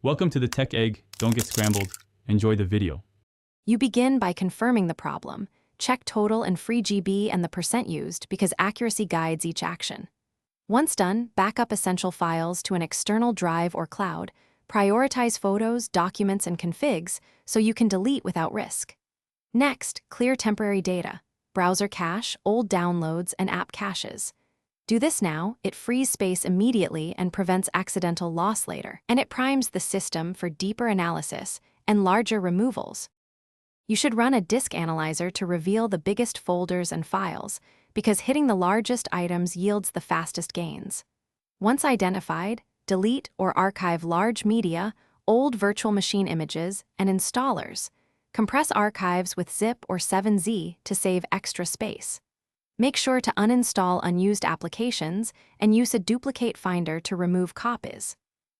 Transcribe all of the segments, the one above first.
Welcome to the Tech Egg. Don't get scrambled. Enjoy the video. You begin by confirming the problem. Check total and free GB and the percent used because accuracy guides each action. Once done, back up essential files to an external drive or cloud. Prioritize photos, documents, and configs so you can delete without risk. Next, clear temporary data, browser cache, old downloads, and app caches. Do this now, it frees space immediately and prevents accidental loss later, and it primes the system for deeper analysis and larger removals. You should run a disk analyzer to reveal the biggest folders and files, because hitting the largest items yields the fastest gains. Once identified, delete or archive large media, old virtual machine images, and installers. Compress archives with zip or 7Z to save extra space. Make sure to uninstall unused applications and use a duplicate finder to remove copies.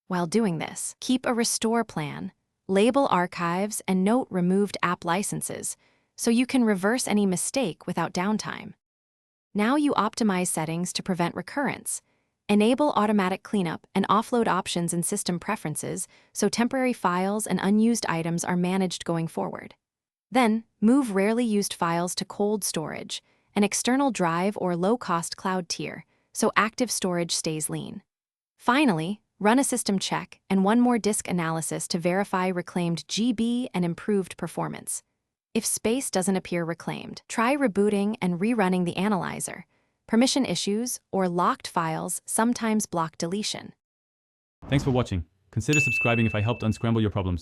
While doing this, keep a restore plan, label archives, and note removed app licenses so you can reverse any mistake without downtime. Now you optimize settings to prevent recurrence. Enable automatic cleanup and offload options in system preferences so temporary files and unused items are managed going forward. Then, move rarely used files to cold storage, an external drive or low-cost cloud tier, so active storage stays lean. Finally, run a system check and one more disk analysis to verify reclaimed GB and improved performance. If space doesn't appear reclaimed, try rebooting and rerunning the analyzer. Permission issues or locked files sometimes block deletion. Thanks for watching. Consider subscribing if I helped unscramble your problems.